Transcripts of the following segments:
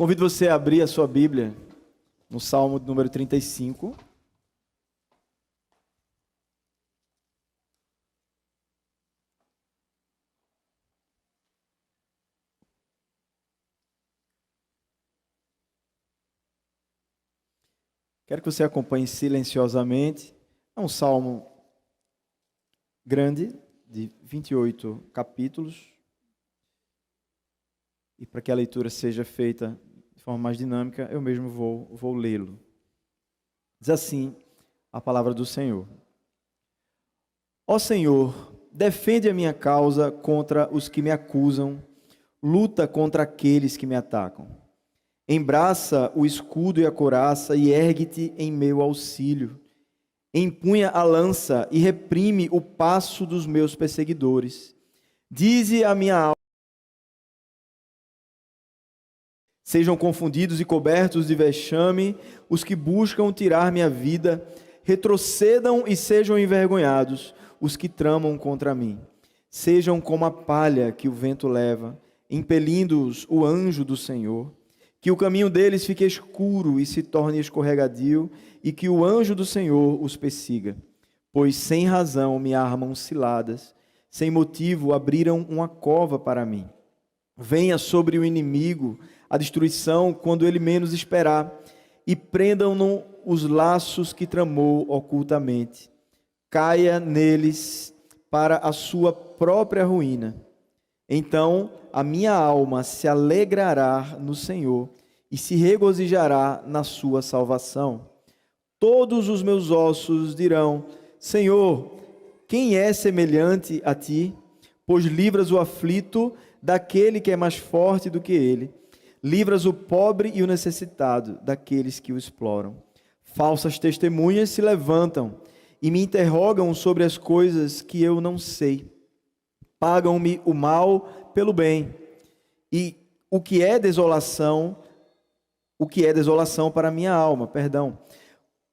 Convido você a abrir a sua Bíblia no Salmo número 35. Quero que você acompanhe silenciosamente. É um salmo grande, de 28 capítulos. E para que a leitura seja feita de forma mais dinâmica, eu mesmo vou lê-lo. Diz assim a palavra do Senhor. Ó Senhor, defende a minha causa contra os que me acusam, luta contra aqueles que me atacam. Embraça o escudo e a couraça e ergue-te em meu auxílio. Empunha a lança e reprime o passo dos meus perseguidores. Dize a minha alma: sejam confundidos e cobertos de vexame os que buscam tirar minha vida, retrocedam e sejam envergonhados os que tramam contra mim. Sejam como a palha que o vento leva, impelindo-os o anjo do Senhor. Que o caminho deles fique escuro e se torne escorregadio, e que o anjo do Senhor os persiga. Pois sem razão me armam ciladas, sem motivo abriram uma cova para mim. Venha sobre o inimigo a destruição quando ele menos esperar, e prendam-no os laços que tramou ocultamente. Caia neles para a sua própria ruína. Então a minha alma se alegrará no Senhor e se regozijará na sua salvação. Todos os meus ossos dirão: Senhor, quem é semelhante a ti? Pois livras o aflito daquele que é mais forte do que ele. Livras o pobre e o necessitado daqueles que o exploram. Falsas testemunhas se levantam e me interrogam sobre as coisas que eu não sei. Pagam-me o mal pelo bem, e o que é desolação para a minha alma,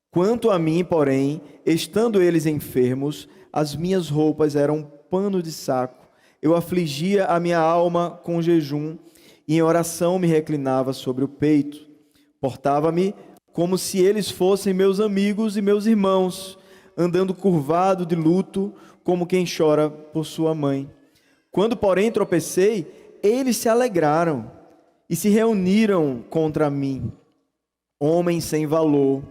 Quanto a mim, porém, estando eles enfermos, as minhas roupas eram pano de saco. Eu afligia a minha alma com jejum, e em oração me reclinava sobre o peito. Portava-me como se eles fossem meus amigos e meus irmãos, andando curvado de luto, como quem chora por sua mãe. Quando, porém, tropecei, eles se alegraram e se reuniram contra mim. Homens sem valor,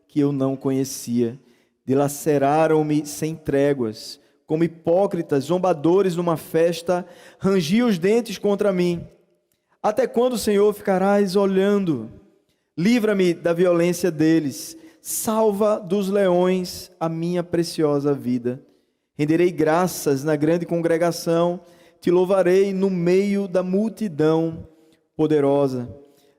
que eu não conhecia, dilaceraram-me sem tréguas, como hipócritas, zombadores numa festa, rangiam os dentes contra mim. Até quando, Senhor, ficarás olhando? Livra-me da violência deles, salva dos leões a minha preciosa vida. Renderei graças na grande congregação, te louvarei no meio da multidão poderosa.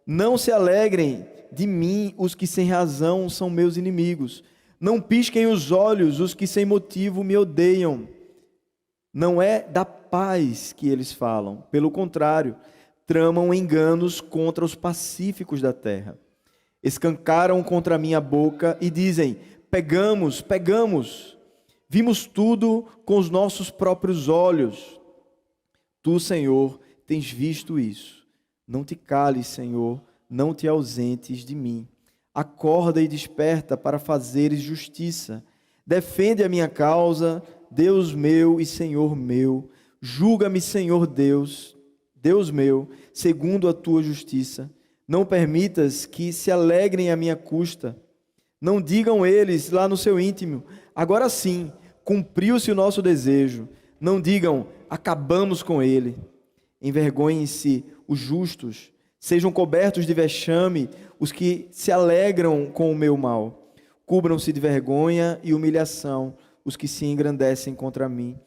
Não se alegrem de mim os que sem razão são meus inimigos. Não pisquem os olhos os que sem motivo me odeiam. Não é da paz que eles falam, pelo contrário, tramam enganos contra os pacíficos da terra. Escancaram contra minha boca e dizem: pegamos, pegamos. Vimos tudo com os nossos próprios olhos. Tu, Senhor, tens visto isso. Não te cales, Senhor, não te ausentes de mim. Acorda e desperta para fazeres justiça. Defende a minha causa, Deus meu e Senhor meu. Julga-me, Senhor Deus, Deus meu, segundo a tua justiça. Não permitas que se alegrem à minha custa. Não digam eles lá no seu íntimo: agora sim, cumpriu-se o nosso desejo. Não digam: acabamos com ele. Envergonhem-se os justos, sejam cobertos de vexame os que se alegram com o meu mal. Cubram-se de vergonha e humilhação os que se engrandecem contra mim.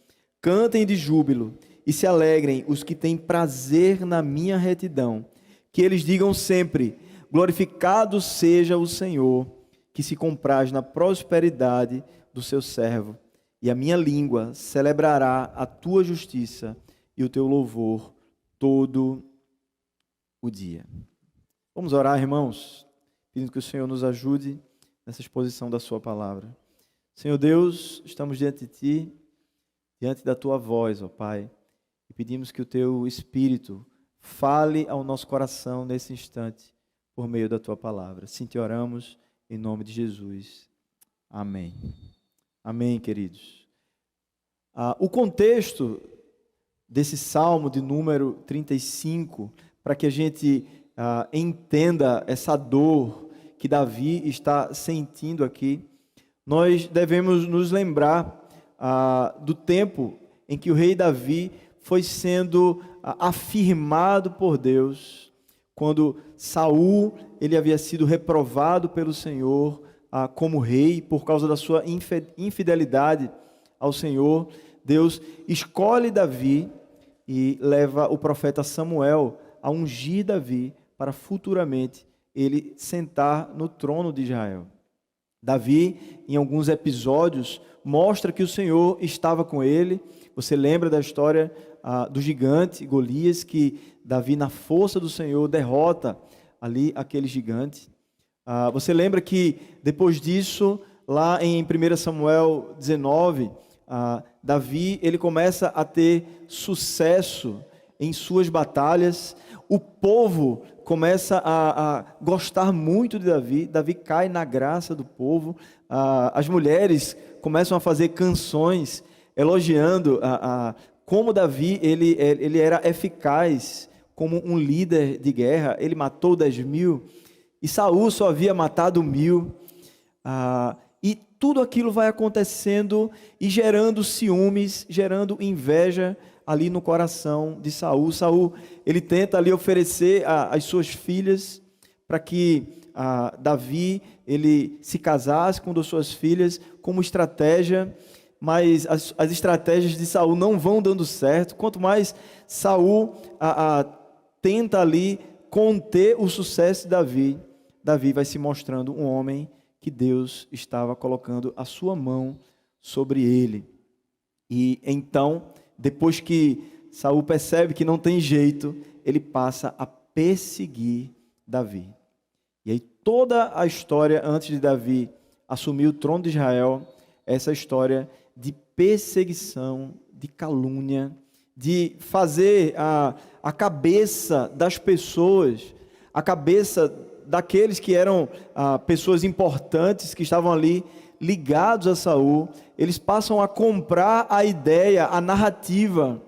Cantem de júbilo e se alegrem os que têm prazer na minha retidão. Que eles digam sempre: glorificado seja o Senhor, que se compraz na prosperidade do seu servo. E a minha língua celebrará a tua justiça e o teu louvor todo o dia. Vamos orar, irmãos, pedindo que o Senhor nos ajude nessa exposição da sua palavra. Senhor Deus, estamos diante de ti, diante da tua voz, ó Pai, e pedimos que o teu Espírito Fale ao nosso coração nesse instante, por meio da tua palavra. Assim te oramos, em nome de Jesus. Amém. Amém, queridos. O contexto desse salmo de número 35, para que a gente entenda essa dor que Davi está sentindo aqui, nós devemos nos lembrar do tempo em que o rei Davi foi sendo afirmado por Deus, quando Saul ele havia sido reprovado pelo Senhor como rei por causa da sua infidelidade ao Senhor. Deus escolhe Davi e leva o profeta Samuel a ungir Davi para futuramente ele sentar no trono de Israel. Davi, em alguns episódios, mostra que o Senhor estava com ele. Você lembra da história do gigante Golias, que Davi, na força do Senhor, derrota ali aquele gigante. Você lembra que depois disso, lá em 1 Samuel 19, Davi ele começa a ter sucesso em suas batalhas. O povo começa a gostar muito de Davi. Davi cai na graça do povo. As mulheres começam a fazer canções elogiando como Davi ele era eficaz como um líder de guerra. Ele matou 10.000 e Saul só havia matado 1.000. E tudo aquilo vai acontecendo e gerando ciúmes, gerando inveja ali no coração de Saul. Saul, ele tenta ali oferecer as suas filhas para que Davi ele se casasse com uma das suas filhas como estratégia, mas as estratégias de Saul não vão dando certo. Quanto mais Saul tenta ali conter o sucesso de Davi, Davi vai se mostrando um homem que Deus estava colocando a sua mão sobre ele. E então, depois que Saul percebe que não tem jeito, ele passa a perseguir Davi. E aí toda a história antes de Davi assumir o trono de Israel, essa história de perseguição, de calúnia, de fazer a cabeça das pessoas, a cabeça daqueles que eram pessoas importantes, que estavam ali ligados a Saul, eles passam a comprar a ideia, a narrativa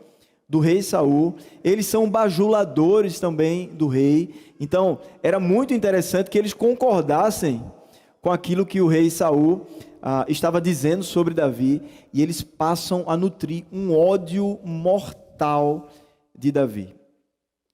do rei Saul. Eles são bajuladores também do rei. Então, era muito interessante que eles concordassem com aquilo que o rei Saul estava dizendo sobre Davi, e eles passam a nutrir um ódio mortal de Davi.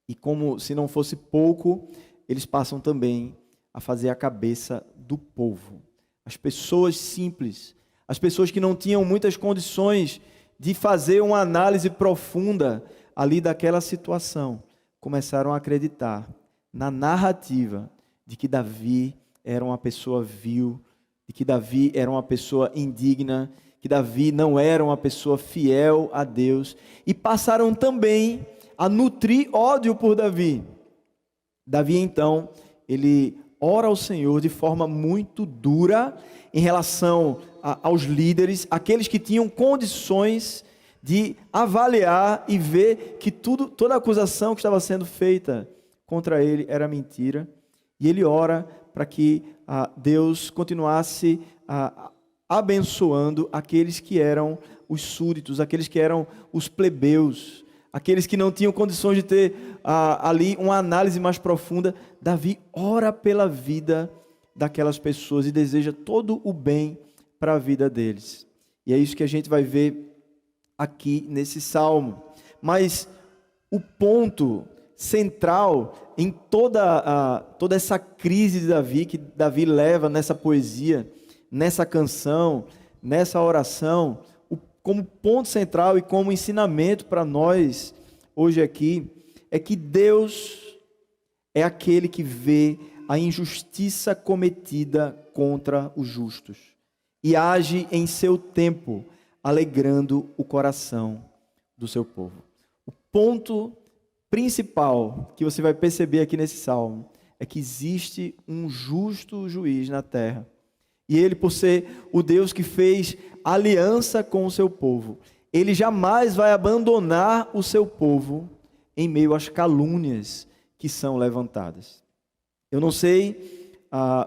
E como se não fosse pouco, eles passam também a fazer a cabeça do povo. As pessoas simples, as pessoas que não tinham muitas condições de fazer uma análise profunda ali daquela situação, começaram a acreditar na narrativa de que Davi era uma pessoa vil, de que Davi era uma pessoa indigna, que Davi não era uma pessoa fiel a Deus, e passaram também a nutrir ódio por Davi. Davi, então, ele ora ao Senhor de forma muito dura em relação aos líderes, aqueles que tinham condições de avaliar e ver que toda a acusação que estava sendo feita contra ele era mentira. E ele ora para que Deus continuasse abençoando aqueles que eram os súditos, aqueles que eram os plebeus, aqueles que não tinham condições de ter ali uma análise mais profunda. Davi ora pela vida daquelas pessoas e deseja todo o bem para a vida deles. E é isso que a gente vai ver aqui nesse salmo. Mas o ponto central em toda essa crise de Davi, que Davi leva nessa poesia, nessa canção, nessa oração, como ponto central e como ensinamento para nós hoje aqui, é que Deus é aquele que vê a injustiça cometida contra os justos e age em seu tempo, alegrando o coração do seu povo. O ponto principal que você vai perceber aqui nesse salmo é que existe um justo juiz na terra. E ele, por ser o Deus que fez aliança com o seu povo, ele jamais vai abandonar o seu povo em meio às calúnias que são levantadas. Eu não sei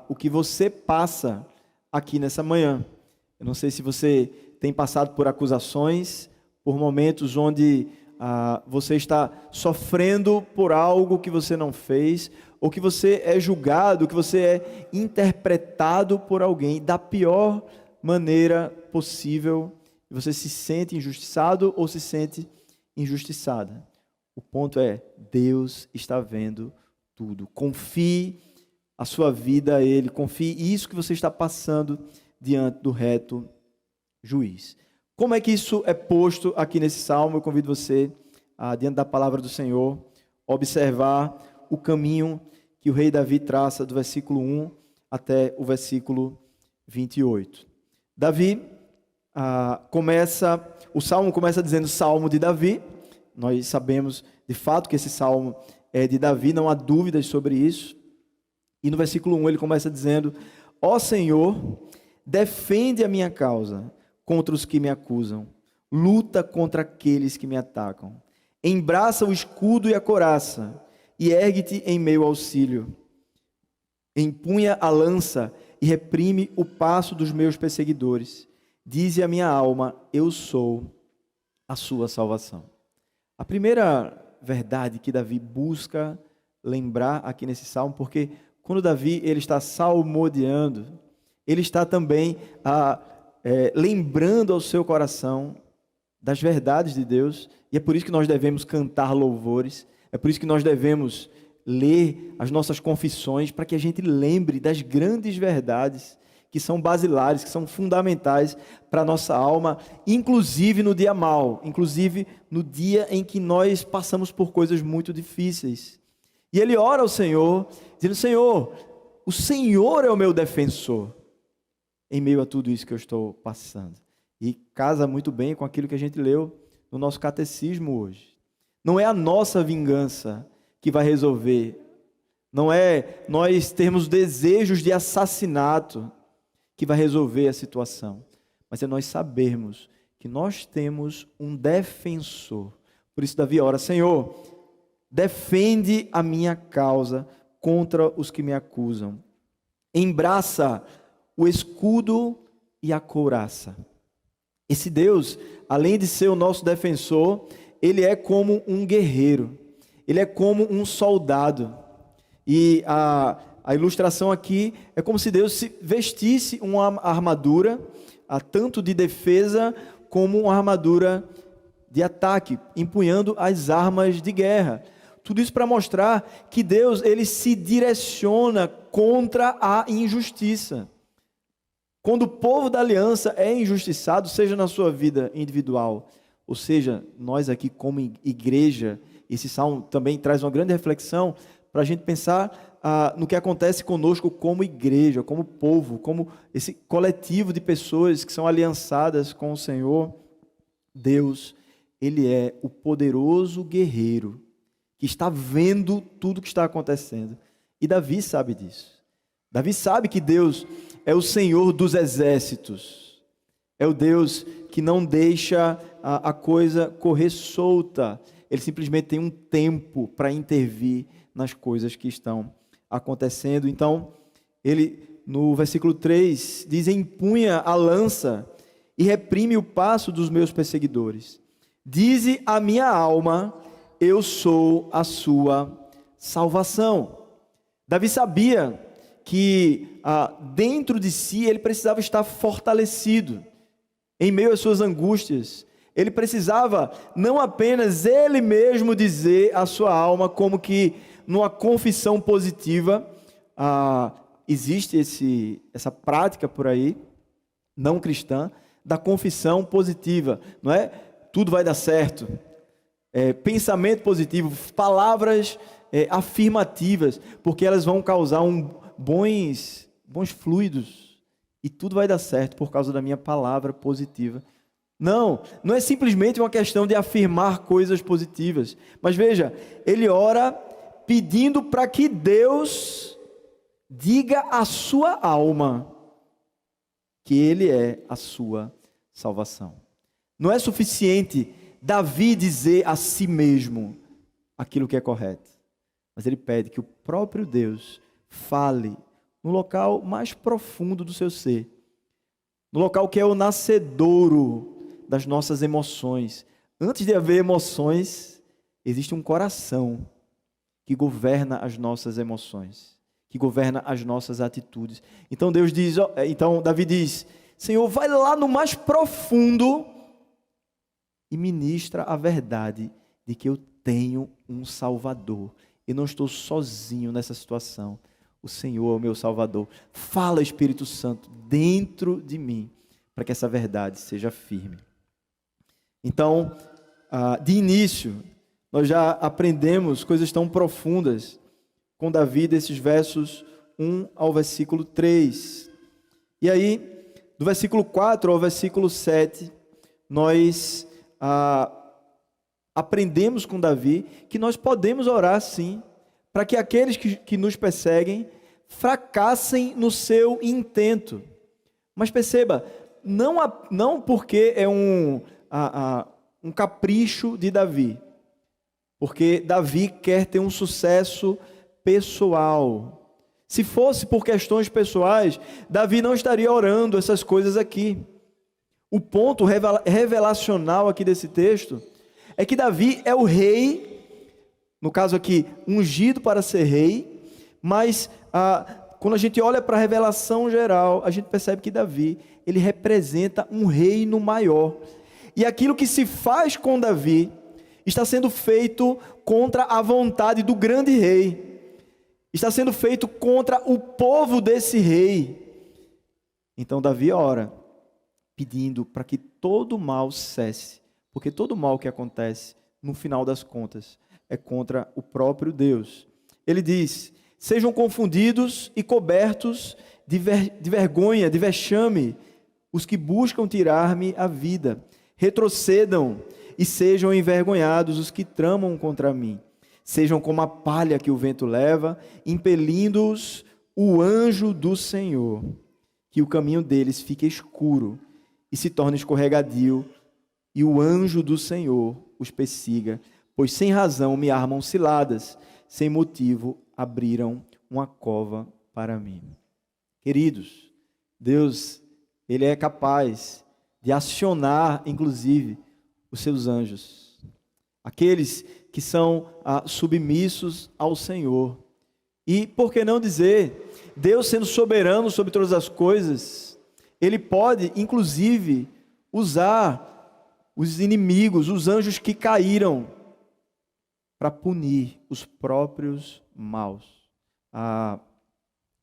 o que você passa aqui nessa manhã. Eu não sei se você tem passado por acusações, por momentos onde você está sofrendo por algo que você não fez, ou que você é julgado, que você é interpretado por alguém da pior maneira possível, e você se sente injustiçado ou se sente injustiçada. O ponto é, Deus está vendo tudo. Confie a sua vida a Ele, confie isso que você está passando diante do reto juiz. Como é que isso é posto aqui nesse salmo? Eu convido você, diante da palavra do Senhor, observar o caminho que o rei Davi traça do versículo 1 até o versículo 28. Davi o salmo começa dizendo Salmo de Davi. Nós sabemos de fato que esse salmo é de Davi, não há dúvidas sobre isso. E no versículo 1 ele começa dizendo: Ó Senhor, defende a minha causa contra os que me acusam, luta contra aqueles que me atacam. Embraça o escudo e a couraça, e ergue-te em meu auxílio. Empunha a lança e reprime o passo dos meus perseguidores. Dize a minha alma: eu sou a sua salvação. A primeira verdade que Davi busca lembrar aqui nesse salmo, porque quando Davi ele está salmodiando, ele está também lembrando ao seu coração das verdades de Deus, e é por isso que nós devemos cantar louvores, é por isso que nós devemos ler as nossas confissões, para que a gente lembre das grandes verdades que são basilares, que são fundamentais para a nossa alma, inclusive no dia mau, inclusive no dia em que nós passamos por coisas muito difíceis. E ele ora ao Senhor, dizendo: Senhor, o Senhor é o meu defensor em meio a tudo isso que eu estou passando. E casa muito bem com aquilo que a gente leu no nosso catecismo hoje. Não é a nossa vingança que vai resolver, não é nós termos desejos de assassinato que vai resolver a situação, mas é nós sabermos que nós temos um defensor. Por isso Davi ora: Senhor, defende a minha causa contra os que me acusam. Embraça o escudo e a couraça. Esse Deus, além de ser o nosso defensor, ele é como um guerreiro, ele é como um soldado. E a ilustração aqui é como se Deus se vestisse uma armadura, tanto de defesa como uma armadura de ataque, empunhando as armas de guerra. Tudo isso para mostrar que Deus ele se direciona contra a injustiça. Quando o povo da aliança é injustiçado, seja na sua vida individual, ou seja, nós aqui como igreja, esse salmo também traz uma grande reflexão para a gente pensar no que acontece conosco como igreja, como povo, como esse coletivo de pessoas que são aliançadas com o Senhor. Deus, ele é o poderoso guerreiro que está vendo tudo o que está acontecendo. E Davi sabe disso. Davi sabe que Deus é o Senhor dos exércitos. É o Deus que não deixa a coisa correr solta. Ele simplesmente tem um tempo para intervir nas coisas que estão acontecendo. Então, ele, no versículo 3, diz: empunha a lança e reprime o passo dos meus perseguidores. Dize a minha alma: eu sou a sua salvação. Davi sabia que dentro de si ele precisava estar fortalecido em meio às suas angústias. Ele precisava não apenas ele mesmo dizer à sua alma, como que numa confissão positiva, existe essa prática por aí, não cristã, da confissão positiva, não é? Tudo vai dar certo. Pensamento positivo, palavras afirmativas, porque elas vão causar bons fluidos, e tudo vai dar certo por causa da minha palavra positiva. Não é simplesmente uma questão de afirmar coisas positivas, mas veja, ele ora pedindo para que Deus diga à sua alma que ele é a sua salvação. Não é suficiente Davi dizer a si mesmo: aquilo que é correto, mas ele pede que o próprio Deus fale no local mais profundo do seu ser, no local que é o nascedouro das nossas emoções. Antes de haver emoções, existe um coração que governa as nossas emoções, que governa as nossas atitudes. Então Davi diz: Senhor, vai lá no mais profundo e ministra a verdade de que eu tenho um Salvador. Eu não estou sozinho nessa situação. O Senhor é o meu Salvador. Fala, Espírito Santo, dentro de mim, para que essa verdade seja firme. Então, de início, nós já aprendemos coisas tão profundas com Davi, desses versos 1 ao versículo 3. E aí, do versículo 4 ao versículo 7, nós aprendemos com Davi que nós podemos orar sim, para que aqueles que nos perseguem fracassem no seu intento. Mas perceba, não porque é um capricho de Davi, porque Davi quer ter um sucesso pessoal. Se fosse por questões pessoais, Davi não estaria orando essas coisas aqui. O ponto revelacional aqui desse texto é que Davi é o rei, no caso aqui, ungido para ser rei, mas quando a gente olha para a revelação geral, a gente percebe que Davi, ele representa um reino maior. E aquilo que se faz com Davi está sendo feito contra a vontade do grande rei. Está sendo feito contra o povo desse rei. Então Davi ora, pedindo para que todo mal cesse, porque todo mal que acontece, no final das contas, é contra o próprio Deus. Ele diz: sejam confundidos e cobertos de vergonha, de vexame, os que buscam tirar-me a vida. Retrocedam e sejam envergonhados os que tramam contra mim. Sejam como a palha que o vento leva, impelindo-os o anjo do Senhor. Que o caminho deles fique escuro e se torne escorregadio, e o anjo do Senhor os persiga, pois sem razão me armam ciladas, sem motivo abriram uma cova para mim. Queridos, Deus, Ele é capaz de acionar, inclusive, os seus anjos, aqueles que são submissos ao Senhor. E, por que não dizer, Deus sendo soberano sobre todas as coisas, Ele pode, inclusive, usar os inimigos, os anjos que caíram, para punir os próprios maus.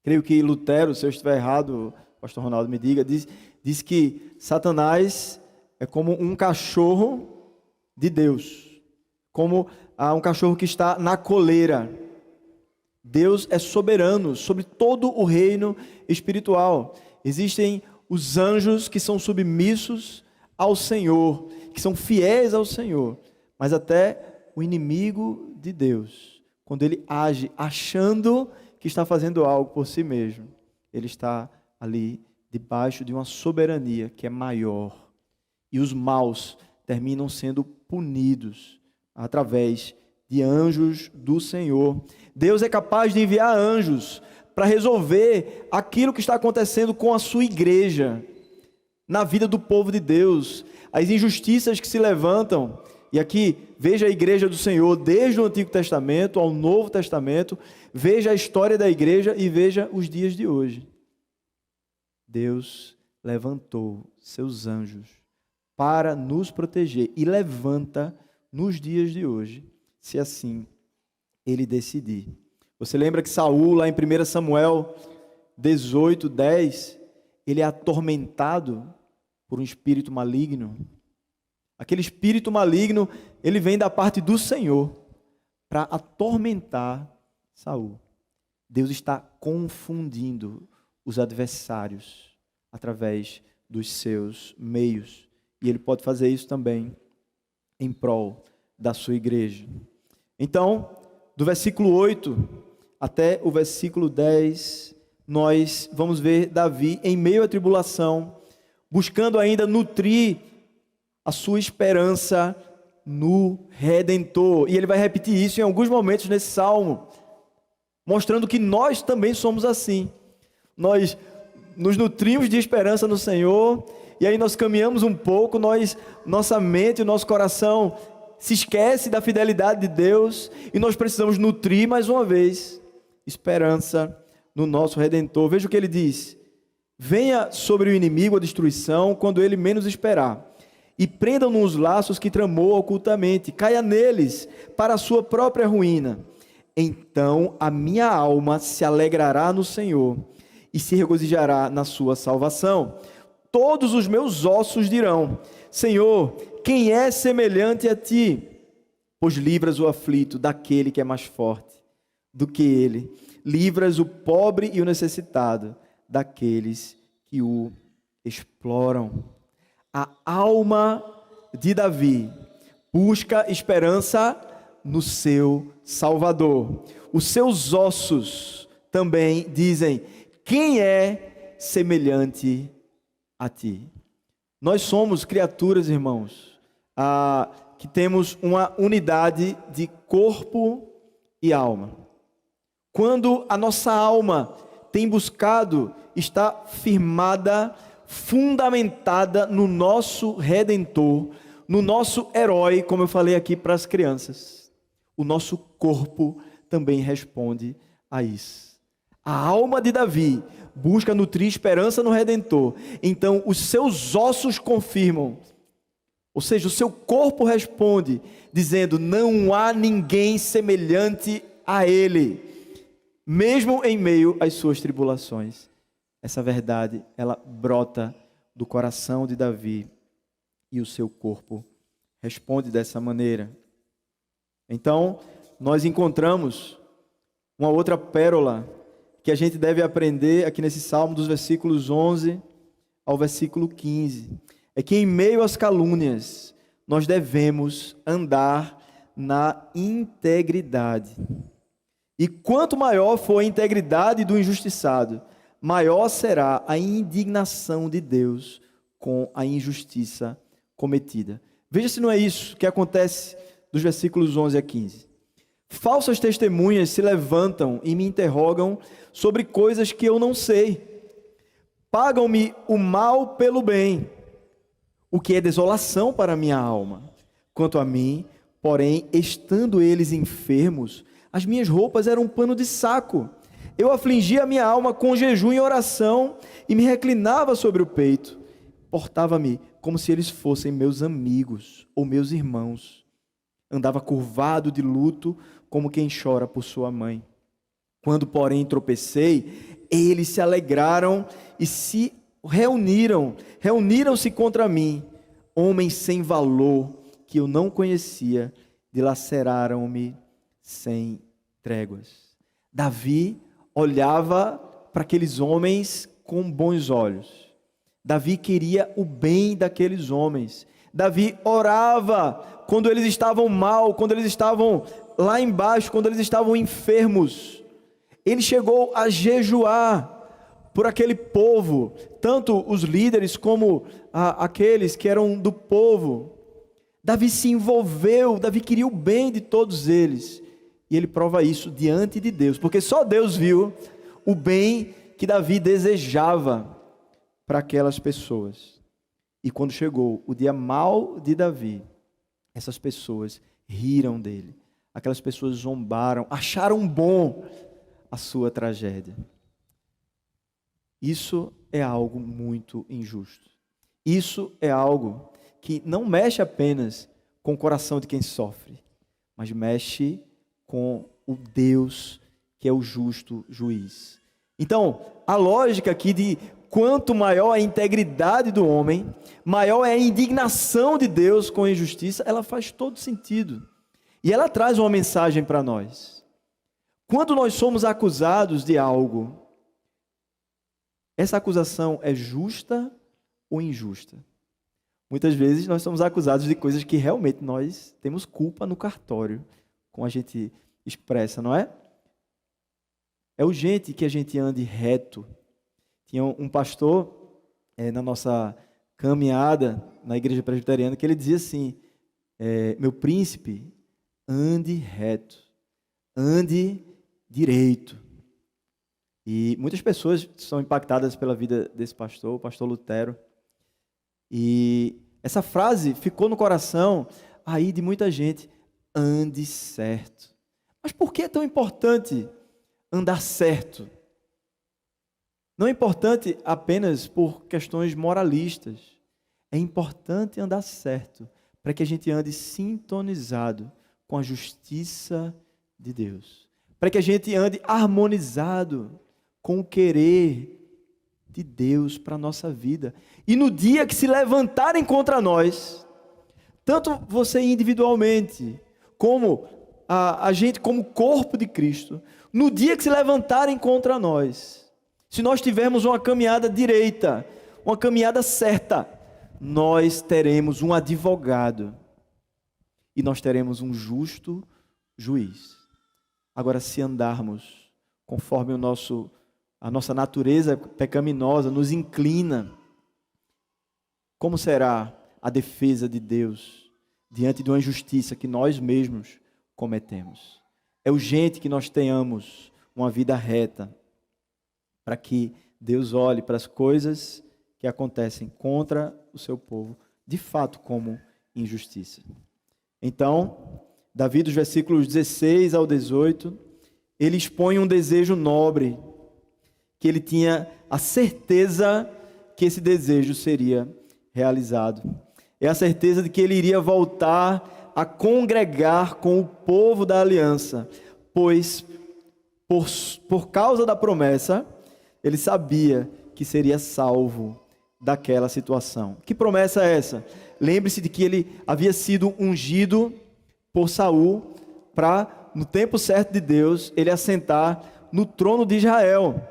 Creio que Lutero, se eu estiver errado, o pastor Ronaldo me diga, diz que Satanás é como um cachorro de Deus, como um cachorro que está na coleira. Deus é soberano sobre todo o reino espiritual. Existem os anjos que são submissos ao Senhor, que são fiéis ao Senhor, mas até o inimigo de Deus, quando ele age achando que está fazendo algo por si mesmo, ele está ali debaixo de uma soberania que é maior. E os maus terminam sendo punidos através de anjos do Senhor. Deus é capaz de enviar anjos para resolver aquilo que está acontecendo com a sua igreja, na vida do povo de Deus, as injustiças que se levantam. E aqui, veja a igreja do Senhor, desde o Antigo Testamento ao Novo Testamento, veja a história da igreja e veja os dias de hoje. Deus levantou seus anjos para nos proteger e levanta nos dias de hoje, se assim Ele decidir. Você lembra que Saul, lá em 1 Samuel 18:10, ele é atormentado por um espírito maligno. Aquele espírito maligno, ele vem da parte do Senhor para atormentar Saul. Deus está confundindo os adversários através dos seus meios. E Ele pode fazer isso também em prol da sua igreja. Então, do versículo 8 até o versículo 10, nós vamos ver Davi em meio à tribulação, buscando ainda nutrir a sua esperança no Redentor. E ele vai repetir isso em alguns momentos nesse salmo, mostrando que nós também somos assim. Nós nos nutrimos de esperança no Senhor, e aí nós caminhamos um pouco, nossa mente, o nosso coração se esquece da fidelidade de Deus, e nós precisamos nutrir mais uma vez esperança no nosso Redentor. Veja o que ele diz: venha sobre o inimigo a destruição quando ele menos esperar, e prendam-no os laços que tramou ocultamente, caia neles para a sua própria ruína. Então a minha alma se alegrará no Senhor e se regozijará na sua salvação. Todos os meus ossos dirão: Senhor, quem é semelhante a ti? Pois livras o aflito daquele que é mais forte do que ele. Livras o pobre e o necessitado daqueles que o exploram. A alma de Davi busca esperança no seu Salvador. Os seus ossos também dizem: quem é semelhante a ti? Nós somos criaturas, irmãos, que temos uma unidade de corpo e alma. Quando a nossa alma tem buscado estar firmada, fundamentada no nosso Redentor, no nosso herói, como eu falei aqui para as crianças, o nosso corpo também responde a isso. A alma de Davi busca nutrir esperança no Redentor, então os seus ossos confirmam, ou seja, o seu corpo responde, dizendo: não há ninguém semelhante a ele, mesmo em meio às suas tribulações. Essa verdade, ela brota do coração de Davi, e o seu corpo responde dessa maneira. Então, nós encontramos uma outra pérola que a gente deve aprender aqui nesse salmo, dos versículos 11 ao versículo 15. É que em meio às calúnias, nós devemos andar na integridade. E quanto maior for a integridade do injustiçado, maior será a indignação de Deus com a injustiça cometida. Veja se não é isso que acontece dos versículos 11 a 15. Falsas testemunhas se levantam e me interrogam sobre coisas que eu não sei. Pagam-me o mal pelo bem, o que é desolação para a minha alma. Quanto a mim, porém, estando eles enfermos, as minhas roupas eram um pano de saco. Eu afligia a minha alma com jejum e oração, e me reclinava sobre o peito. Portava-me como se eles fossem meus amigos ou meus irmãos. Andava curvado de luto, como quem chora por sua mãe. Quando, porém, tropecei, eles se alegraram e se reuniram-se contra mim. Homens sem valor, que eu não conhecia, dilaceraram-me sem tréguas. Davi olhava para aqueles homens com bons olhos. Davi queria o bem daqueles homens. Davi orava quando eles estavam mal, quando eles estavam lá embaixo, quando eles estavam enfermos. Ele chegou a jejuar por aquele povo, tanto os líderes como aqueles que eram do povo. Davi se envolveu, Davi queria o bem de todos eles. E ele prova isso diante de Deus, porque só Deus viu o bem que Davi desejava para aquelas pessoas. E quando chegou o dia mau de Davi, essas pessoas riram dele. Aquelas pessoas zombaram, acharam bom a sua tragédia. Isso é algo muito injusto. Isso é algo que não mexe apenas com o coração de quem sofre, mas mexe com o Deus que é o justo juiz. Então, a lógica aqui de quanto maior a integridade do homem, maior é a indignação de Deus com a injustiça, ela faz todo sentido. E ela traz uma mensagem para nós. Quando nós somos acusados de algo, essa acusação é justa ou injusta? Muitas vezes nós somos acusados de coisas que realmente nós temos culpa no cartório, como a gente expressa, não é? É urgente que a gente ande reto. Tinha um pastor na nossa caminhada na igreja presbiteriana que ele dizia assim: meu príncipe, ande reto, ande direito. E muitas pessoas são impactadas pela vida desse pastor, o pastor Lutero. E essa frase ficou no coração aí de muita gente: ande certo. Mas por que é tão importante andar certo? Não é importante apenas por questões moralistas. É importante andar certo para que a gente ande sintonizado com a justiça de Deus. Para que a gente ande harmonizado com o querer de Deus para a nossa vida. E no dia que se levantarem contra nós, tanto você individualmente, como a gente como corpo de Cristo, no dia que se levantarem contra nós, se nós tivermos uma caminhada direita, uma caminhada certa, nós teremos um advogado e nós teremos um justo juiz. Agora, se andarmos conforme a nossa natureza pecaminosa nos inclina, como será a defesa de Deus diante de uma injustiça que nós mesmos cometemos? É urgente que nós tenhamos uma vida reta, para que Deus olhe para as coisas que acontecem contra o seu povo, de fato como injustiça. Então, Davi, dos versículos 16 ao 18, ele expõe um desejo nobre, que ele tinha a certeza que esse desejo seria realizado. É a certeza de que ele iria voltar a congregar com o povo da aliança, pois, por causa da promessa, ele sabia que seria salvo daquela situação. Que promessa é essa? Lembre-se de que ele havia sido ungido por Saul para, no tempo certo de Deus, ele assentar no trono de Israel.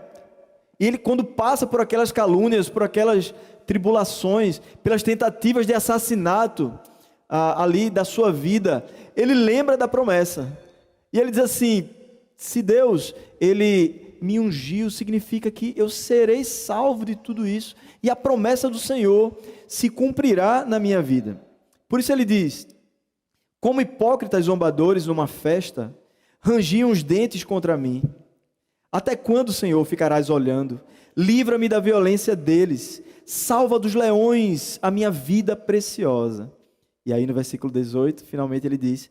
E ele, quando passa por aquelas calúnias, por aquelas tribulações, pelas tentativas de assassinato ali da sua vida, ele lembra da promessa. E ele diz assim: se Deus, ele me ungiu, significa que eu serei salvo de tudo isso, e a promessa do Senhor se cumprirá na minha vida. Por isso ele diz: como hipócritas zombadores numa festa, rangiam os dentes contra mim. Até quando, Senhor, ficarás olhando? Livra-me da violência deles, salva dos leões a minha vida preciosa. E aí no versículo 18, finalmente ele diz: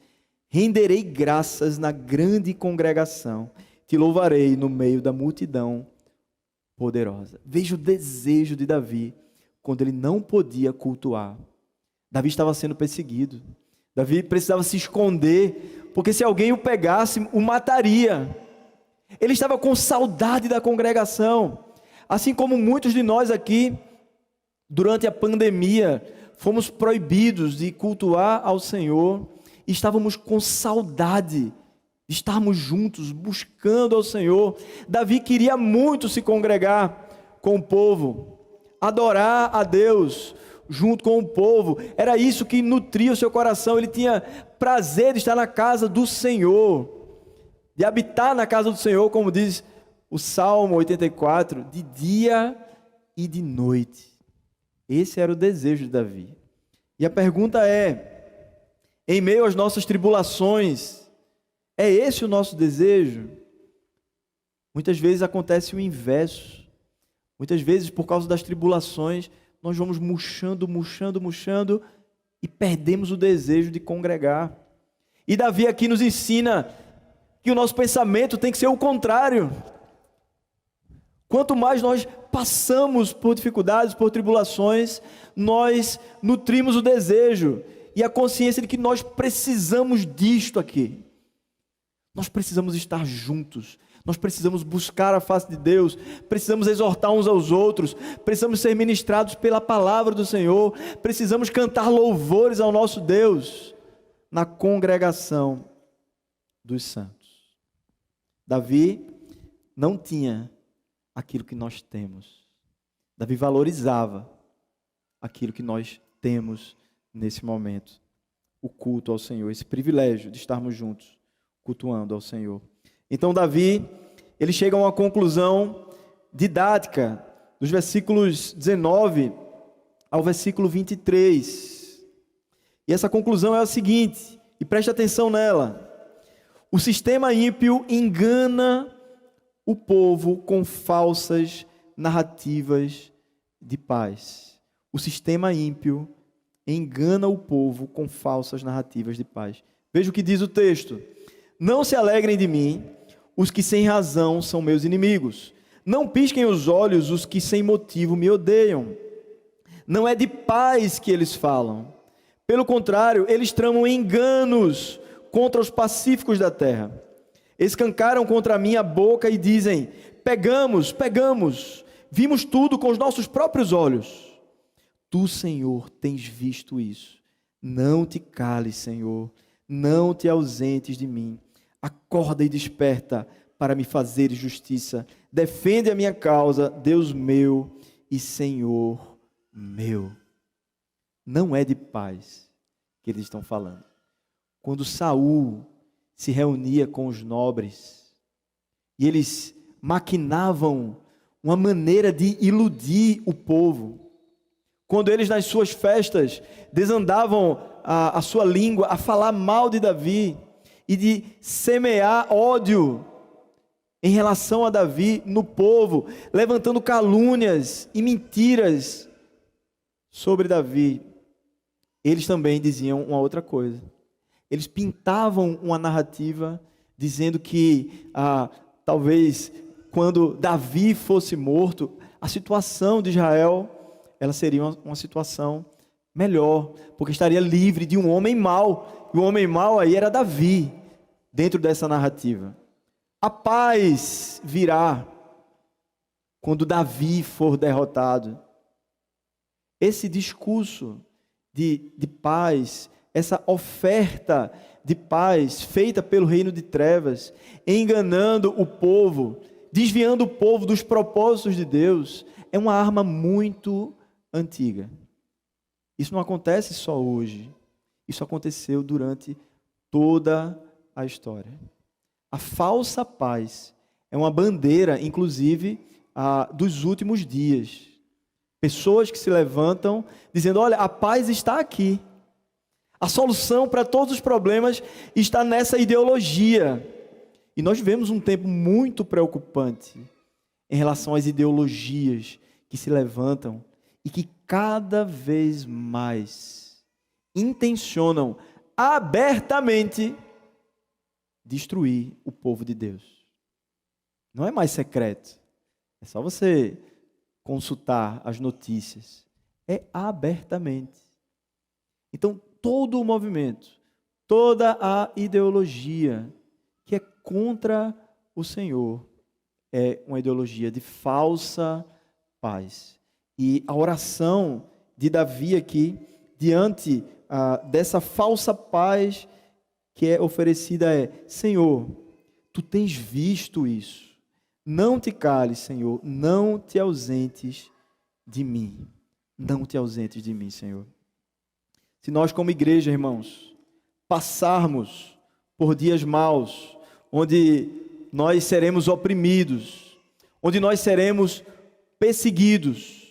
renderei graças na grande congregação, te louvarei no meio da multidão poderosa. Veja o desejo de Davi, quando ele não podia cultuar. Davi estava sendo perseguido. Davi precisava se esconder, porque se alguém o pegasse, o mataria. Ele estava com saudade da congregação. Assim como muitos de nós aqui, durante a pandemia, fomos proibidos de cultuar ao Senhor, e estávamos com saudade de estarmos juntos, buscando ao Senhor. Davi queria muito se congregar com o povo, adorar a Deus junto com o povo. Era isso que nutria o seu coração. Ele tinha prazer de estar na casa do Senhor, de habitar na casa do Senhor, como diz o Salmo 84, de dia e de noite. Esse era o desejo de Davi. E a pergunta é: em meio às nossas tribulações, é esse o nosso desejo? Muitas vezes acontece o inverso. Muitas vezes, por causa das tribulações, nós vamos murchando e perdemos o desejo de congregar. E Davi aqui nos ensina que o nosso pensamento tem que ser o contrário. Quanto mais nós passamos por dificuldades, por tribulações, nós nutrimos o desejo e a consciência de que nós precisamos disto aqui. Nós precisamos estar juntos, nós precisamos buscar a face de Deus, precisamos exortar uns aos outros, precisamos ser ministrados pela palavra do Senhor, precisamos cantar louvores ao nosso Deus na congregação dos santos. Davi não tinha aquilo que nós temos. Davi valorizava aquilo que nós temos nesse momento, o culto ao Senhor, esse privilégio de estarmos juntos, cultuando ao Senhor. Então Davi, ele chega a uma conclusão didática, dos versículos 19 ao versículo 23. E essa conclusão é a seguinte, e preste atenção nela. O sistema ímpio engana o povo com falsas narrativas de paz. O sistema ímpio engana o povo com falsas narrativas de paz. Veja o que diz o texto. Não se alegrem de mim os que sem razão são meus inimigos. Não pisquem os olhos os que sem motivo me odeiam. Não é de paz que eles falam. Pelo contrário, eles tramam enganos contra os pacíficos da terra. Escancaram contra mim a boca e dizem: pegamos, vimos tudo com os nossos próprios olhos. Tu, Senhor, tens visto isso. Não te cales, Senhor, não te ausentes de mim. Acorda e desperta para me fazer justiça. Defende a minha causa, Deus meu e Senhor meu. Não é de paz que eles estão falando. Quando Saul se reunia com os nobres e eles maquinavam uma maneira de iludir o povo, quando eles nas suas festas desandavam a sua língua a falar mal de Davi e de semear ódio em relação a Davi no povo, levantando calúnias e mentiras sobre Davi, eles também diziam uma outra coisa. Eles pintavam uma narrativa dizendo que talvez quando Davi fosse morto, a situação de Israel ela seria uma situação melhor, porque estaria livre de um homem mau. E o homem mau aí era Davi, dentro dessa narrativa. A paz virá quando Davi for derrotado. Esse discurso de paz, essa oferta de paz feita pelo reino de trevas, enganando o povo, desviando o povo dos propósitos de Deus, é uma arma muito antiga. Isso não acontece só hoje. Isso aconteceu durante toda a história. A falsa paz é uma bandeira, inclusive, dos últimos dias. Pessoas que se levantam dizendo: olha, a paz está aqui. A solução para todos os problemas está nessa ideologia. E nós vivemos um tempo muito preocupante em relação às ideologias que se levantam e que cada vez mais intencionam abertamente destruir o povo de Deus. Não é mais secreto. É só você consultar as notícias. É abertamente. Então, todo o movimento, toda a ideologia que é contra o Senhor é uma ideologia de falsa paz. E a oração de Davi aqui, diante dessa falsa paz que é oferecida é: Senhor, Tu tens visto isso. Não te cales, Senhor, não te ausentes de mim. Não te ausentes de mim, Senhor. Se nós como igreja, irmãos, passarmos por dias maus, onde nós seremos oprimidos, onde nós seremos perseguidos,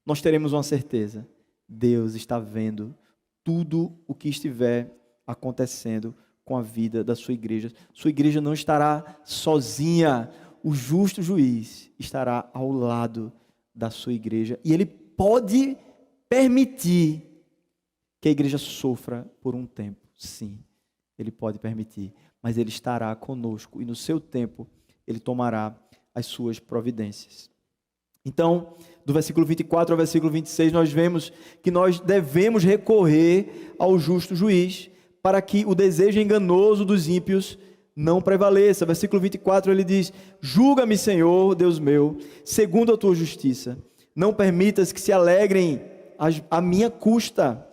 nós teremos uma certeza: Deus está vendo tudo o que estiver acontecendo com a vida da sua igreja. Sua igreja não estará sozinha. O justo juiz estará ao lado da sua igreja. E ele pode permitir que a igreja sofra por um tempo. Sim, ele pode permitir. Mas ele estará conosco. E no seu tempo, ele tomará as suas providências. Então, do versículo 24 ao versículo 26, nós vemos que nós devemos recorrer ao justo juiz para que o desejo enganoso dos ímpios não prevaleça. Versículo 24 ele diz: julga-me, Senhor, Deus meu, segundo a tua justiça. Não permitas que se alegrem à minha custa.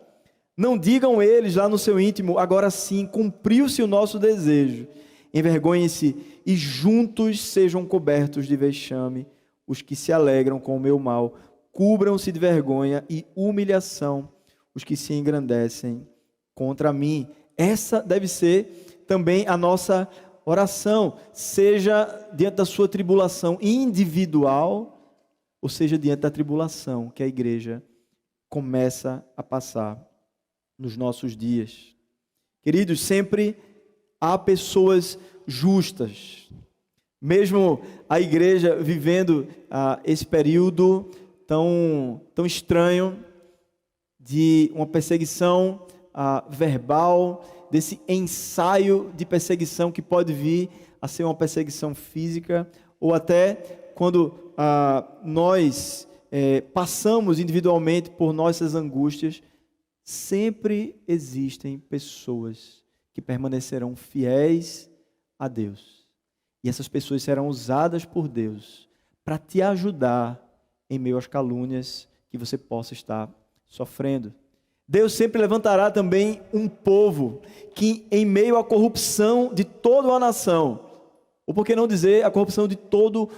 Não digam eles lá no seu íntimo: agora sim, cumpriu-se o nosso desejo. Envergonhem-se e juntos sejam cobertos de vexame os que se alegram com o meu mal. Cubram-se de vergonha e humilhação os que se engrandecem contra mim. Essa deve ser também a nossa oração, seja diante da sua tribulação individual, ou seja diante da tribulação que a igreja começa a passar. nos nossos dias. Queridos, sempre há pessoas justas. Mesmo a igreja vivendo esse período tão estranho de uma perseguição verbal, desse ensaio de perseguição que pode vir a ser uma perseguição física, ou até quando nós passamos individualmente por nossas angústias, sempre existem pessoas que permanecerão fiéis a Deus. E essas pessoas serão usadas por Deus para te ajudar em meio às calúnias que você possa estar sofrendo. Deus sempre levantará também um povo que, em meio à corrupção de toda a nação, ou por que não dizer a corrupção de todo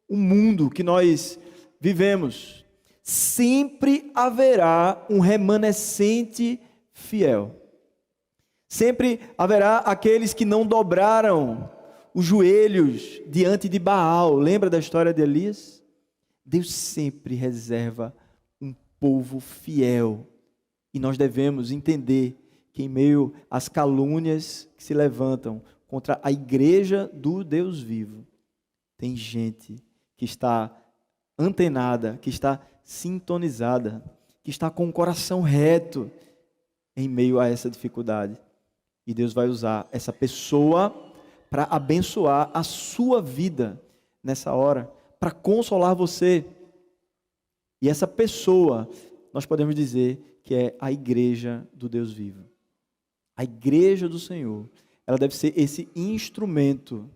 o mundo que nós vivemos, sempre haverá um remanescente fiel. Sempre haverá aqueles que não dobraram os joelhos diante de Baal. Lembra da história de Elias? Deus sempre reserva um povo fiel. E nós devemos entender que em meio às calúnias que se levantam contra a igreja do Deus vivo, tem gente que está antenada, que está sintonizada, que está com o coração reto em meio a essa dificuldade. E Deus vai usar essa pessoa para abençoar a sua vida nessa hora, para consolar você. E essa pessoa, nós podemos dizer que é a igreja do Deus vivo. A igreja do Senhor, ela deve ser esse instrumento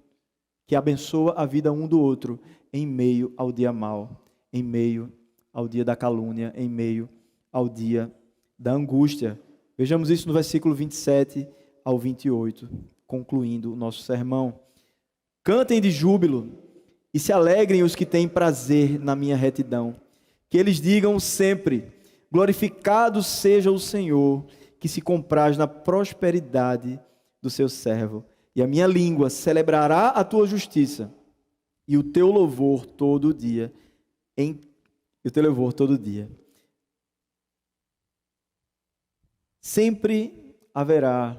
que abençoa a vida um do outro em meio ao dia mau, em meio ao dia da calúnia, em meio ao dia da angústia. Vejamos isso no versículo 27 ao 28, concluindo o nosso sermão. Cantem de júbilo e se alegrem os que têm prazer na minha retidão. Que eles digam sempre: glorificado seja o Senhor, que se compraz na prosperidade do seu servo. E a minha língua celebrará a tua justiça e o teu louvor todo dia. Sempre haverá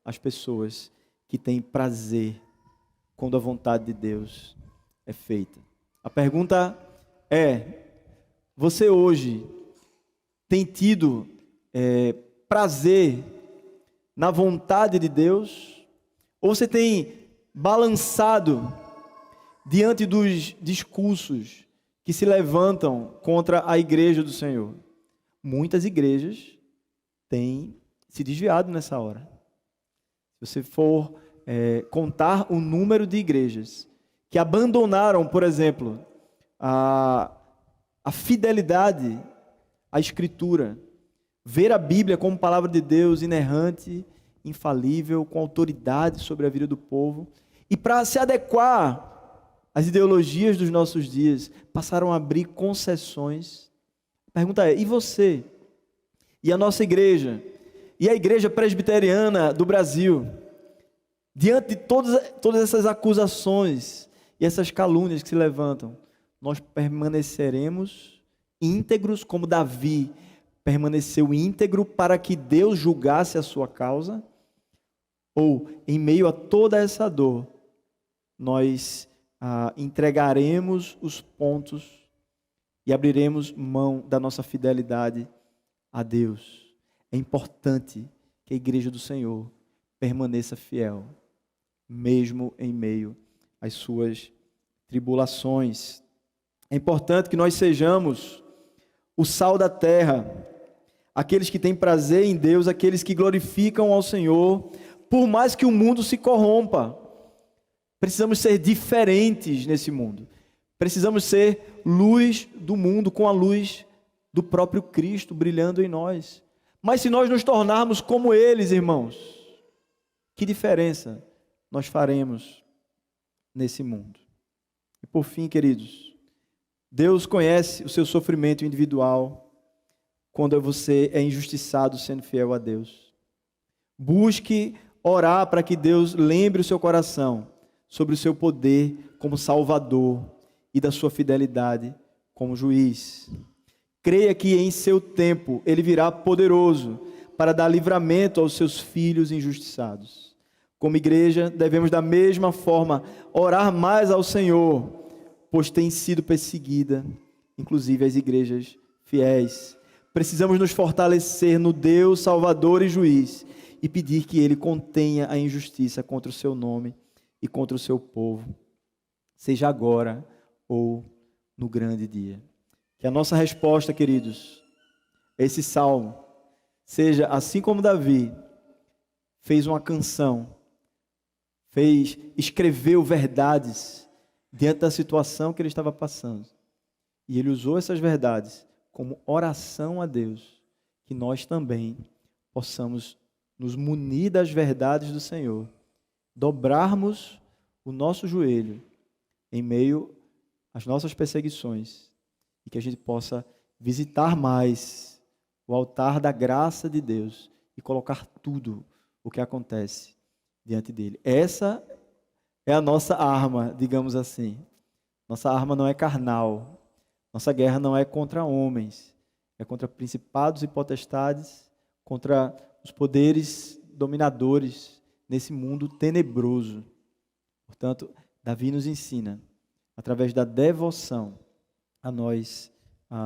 as pessoas que têm prazer quando a vontade de Deus é feita. A pergunta é: você hoje tem tido prazer na vontade de Deus? Ou você tem balançado diante dos discursos que se levantam contra a igreja do Senhor? Muitas igrejas têm se desviado nessa hora. Se você for contar o número de igrejas que abandonaram, por exemplo, a fidelidade à Escritura, ver a Bíblia como palavra de Deus inerrante, infalível, com autoridade sobre a vida do povo, e para se adequar às ideologias dos nossos dias, passaram a abrir concessões. A pergunta é: e você? E a nossa igreja? E a igreja presbiteriana do Brasil? Diante de todas essas acusações e essas calúnias que se levantam, nós permaneceremos íntegros como Davi permaneceu íntegro para que Deus julgasse a sua causa? Ou, em meio a toda essa dor, nós entregaremos os pontos e abriremos mão da nossa fidelidade a Deus? É importante que a igreja do Senhor permaneça fiel, mesmo em meio às suas tribulações. É importante que nós sejamos o sal da terra, aqueles que têm prazer em Deus, aqueles que glorificam ao Senhor, por mais que o mundo se corrompa. Precisamos ser diferentes nesse mundo. Precisamos ser luz do mundo, com a luz do próprio Cristo brilhando em nós. Mas se nós nos tornarmos como eles, irmãos, que diferença nós faremos nesse mundo? E por fim, queridos, Deus conhece o seu sofrimento individual quando você é injustiçado sendo fiel a Deus. Busque orar para que Deus lembre o seu coração sobre o seu poder como Salvador e da sua fidelidade como juiz. Creia que em seu tempo Ele virá poderoso para dar livramento aos seus filhos injustiçados. Como igreja, devemos da mesma forma orar mais ao Senhor, pois tem sido perseguida, inclusive as igrejas fiéis. Precisamos nos fortalecer no Deus Salvador e Juiz e pedir que Ele contenha a injustiça contra o seu nome e contra o seu povo, seja agora ou no grande dia. Que a nossa resposta, queridos, a esse salmo, seja assim como Davi fez uma canção, escreveu verdades diante da situação que ele estava passando. E ele usou essas verdades como oração a Deus, que nós também possamos nos munir das verdades do Senhor, dobrarmos o nosso joelho em meio às nossas perseguições e que a gente possa visitar mais o altar da graça de Deus e colocar tudo o que acontece diante dele. Essa é a nossa arma, digamos assim. Nossa arma não é carnal. Nossa guerra não é contra homens, é contra principados e potestades, contra os poderes dominadores nesse mundo tenebroso. Portanto, Davi nos ensina, através da devoção, a nós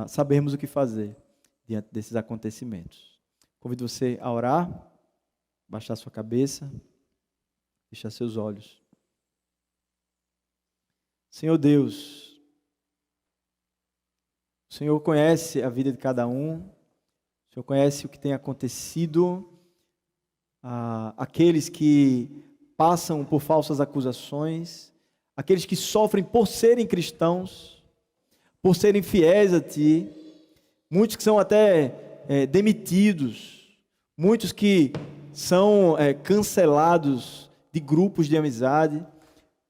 sabermos o que fazer diante desses acontecimentos. Convido você a orar, baixar sua cabeça, fechar seus olhos. Senhor Deus, o Senhor conhece a vida de cada um, o Senhor conhece o que tem acontecido, aqueles que passam por falsas acusações, aqueles que sofrem por serem cristãos, por serem fiéis a Ti, muitos que são até demitidos, muitos que são cancelados de grupos de amizade,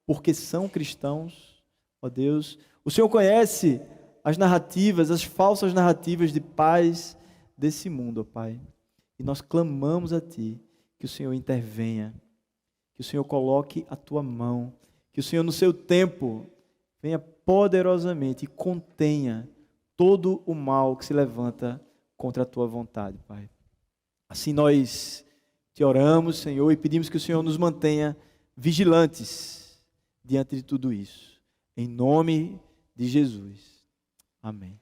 porque são cristãos. Ó Deus, o Senhor conhece as narrativas, as falsas narrativas de paz desse mundo, ó Pai. E nós clamamos a Ti, que o Senhor intervenha, que o Senhor coloque a Tua mão, que o Senhor no seu tempo venha poderosamente e contenha todo o mal que se levanta contra a Tua vontade, Pai. Assim nós Te oramos, Senhor, e pedimos que o Senhor nos mantenha vigilantes diante de tudo isso. Em nome de Jesus. Amém.